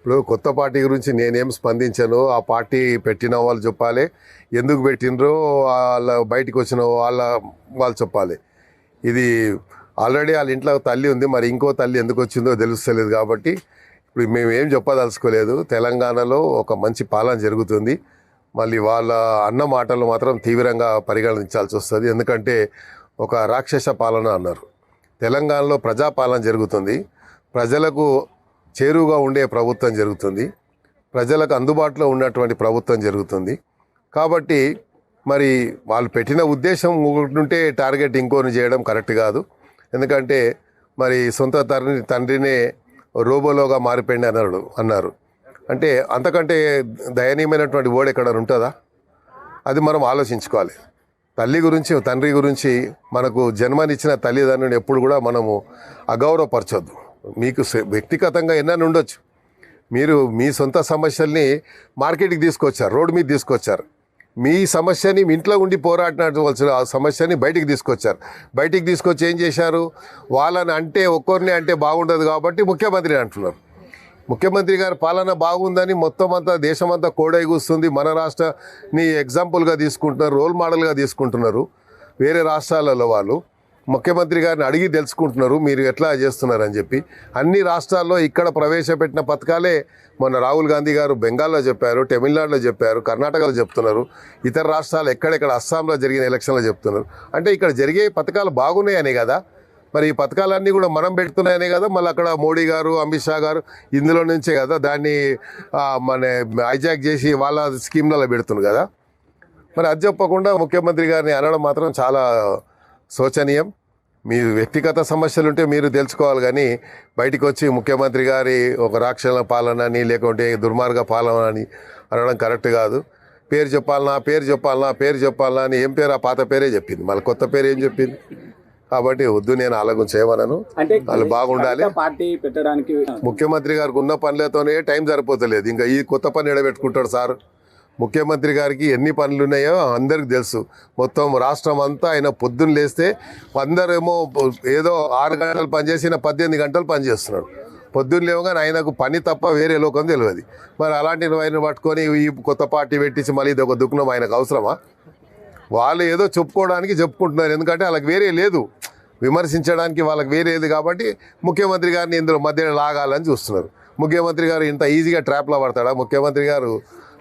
ఇప్పుడు కొత్త పార్టీ గురించి నేనేం స్పందించాను, ఆ పార్టీ పెట్టిన వాళ్ళు చెప్పాలి, ఎందుకు పెట్టినరో వాళ్ళ బయటకు వచ్చిన వాళ్ళు చెప్పాలి. ఇది ఆల్రెడీ వాళ్ళ ఇంట్లో తల్లి ఉంది, మరి ఇంకో తల్లి ఎందుకు వచ్చిందో తెలుస్తలేదు. కాబట్టి ఇప్పుడు మేము ఏం చెప్పదలుచుకోలేదు. తెలంగాణలో ఒక మంచి పాలన జరుగుతుంది. మళ్ళీ వాళ్ళ అన్న మాటలు మాత్రం తీవ్రంగా పరిగణించాల్సి వస్తుంది. ఎందుకంటే ఒక రాక్షస పాలన అన్నారు. తెలంగాణలో ప్రజాపాలన జరుగుతుంది, ప్రజలకు చేరువుగా ఉండే ప్రభుత్వం జరుగుతుంది, ప్రజలకు అందుబాటులో ఉన్నటువంటి ప్రభుత్వం జరుగుతుంది. కాబట్టి మరి వాళ్ళు పెట్టిన ఉద్దేశం ఉంటే టార్గెట్ ఇంకోని చేయడం కరెక్ట్ కాదు. ఎందుకంటే మరి సొంత తండ్రినే రోబోలోగా మారిపోయింది అన్నారు. అంటే అంతకంటే దయనీయమైనటువంటి ఓడ ఎక్కడ ఉంటుందా? అది మనం ఆలోచించుకోవాలి. తల్లి గురించి, తండ్రి గురించి, మనకు జన్మనిచ్చిన తల్లిదండ్రులను ఎప్పుడు కూడా మనము అగౌరవపరచొద్దు. మీకు వ్యక్తిగతంగా ఎన్నైనా ఉండొచ్చు, మీరు మీ సొంత సమస్యల్ని మార్కెట్కి తీసుకొచ్చారు, రోడ్డు మీద తీసుకొచ్చారు. మీ సమస్యని మీ ఇంట్లో ఉండి పోరాడినవలసిన ఆ సమస్యని బయటికి తీసుకొచ్చారు. బయటికి తీసుకొచ్చి ఏం చేశారు? వాళ్ళని అంటే ఒక్కరిని అంటే బాగుండదు కాబట్టి ముఖ్యమంత్రి అంటున్నారు. ముఖ్యమంత్రి గారి పాలన బాగుందని మొత్తం అంతా దేశమంతా కోడై కూస్తుంది. మన రాష్ట్రాన్ని ఎగ్జాంపుల్గా తీసుకుంటున్నారు, రోల్ మోడల్గా తీసుకుంటున్నారు. వేరే రాష్ట్రాలలో వాళ్ళు ముఖ్యమంత్రి గారిని అడిగి తెలుసుకుంటున్నారు మీరు ఎట్లా చేస్తున్నారని చెప్పి. అన్ని రాష్ట్రాల్లో ఇక్కడ ప్రవేశపెట్టిన పథకాలే మొన్న రాహుల్ గాంధీ గారు బెంగాల్లో చెప్పారు, తమిళనాడులో చెప్పారు, కర్ణాటకలో చెప్తున్నారు, ఇతర రాష్ట్రాలు ఎక్కడెక్కడ అస్సాంలో జరిగిన ఎలక్షన్లో చెప్తున్నారు. అంటే ఇక్కడ జరిగే పథకాలు బాగున్నాయనే కదా. మరి ఈ పథకాలన్నీ కూడా మనం పెడుతున్నాయనే కదా. మళ్ళీ అక్కడ మోడీ గారు, అమిత్ షా గారు ఇందులో నుంచే కదా దాన్ని మన హైజాక్ చేసి వాళ్ళ స్కీమ్లలో పెడుతున్నారు కదా. మరి అది చెప్పకుండా ముఖ్యమంత్రి గారిని అనడం మాత్రం చాలా శోచనీయం. మీ వ్యక్తిగత సమస్యలు ఉంటే మీరు తెలుసుకోవాలి, కానీ బయటికి వచ్చి ముఖ్యమంత్రి గారి ఒక రాక్షస పాలన అని లేకుంటే దుర్మార్గ పాలన అని అనడం కరెక్ట్ కాదు. పేరు చెప్పాలనా అని ఏం పేరు? ఆ పాత పేరే చెప్పింది, మళ్ళీ కొత్త పేరు ఏం చెప్పింది? కాబట్టి వద్దు, నేను అలాగ చేయమనను. వాళ్ళు బాగుండాలి. పార్టీ పెట్టడానికి ముఖ్యమంత్రి గారికి ఉన్న పనులతోనే టైం సరిపోతలేదు, ఇంకా ఈ కొత్త పని ఎడబెట్టుకుంటాడు సార్. ముఖ్యమంత్రి గారికి ఎన్ని పనులు ఉన్నాయో అందరికి తెలుసు. మొత్తం రాష్ట్రం అంతా ఆయన పొద్దున్న లేస్తే అందరేమో ఏదో 6 గంటలు పనిచేసి 18 గంటలు పనిచేస్తున్నాడు. పొద్దున్న లేవగానే ఆయనకు పని తప్ప వేరే లోకం తెలియదు. మరి అలాంటి ఆయన పట్టుకొని ఈ కొత్త పార్టీ పెట్టించి మళ్ళీ ఇది ఒక దుఃఖం ఆయనకు అవసరమా? వాళ్ళు ఏదో చెప్పుకోవడానికి చెప్పుకుంటున్నారు, ఎందుకంటే వాళ్ళకి వేరే లేదు, విమర్శించడానికి వాళ్ళకి వేరేది. కాబట్టి ముఖ్యమంత్రి గారిని ఇందులో మధ్యలో లాగాలని చూస్తున్నారు. ముఖ్యమంత్రి గారు ఇంత ఈజీగా ట్రాప్లో పడతాడా? ముఖ్యమంత్రి గారు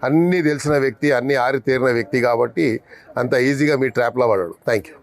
అన్నీ తెలిసిన వ్యక్తి, అన్నీ ఆరితేరిన వ్యక్తి కాబట్టి అంత ఈజీగా మీ ట్రాప్లో పడాడు. Thank you.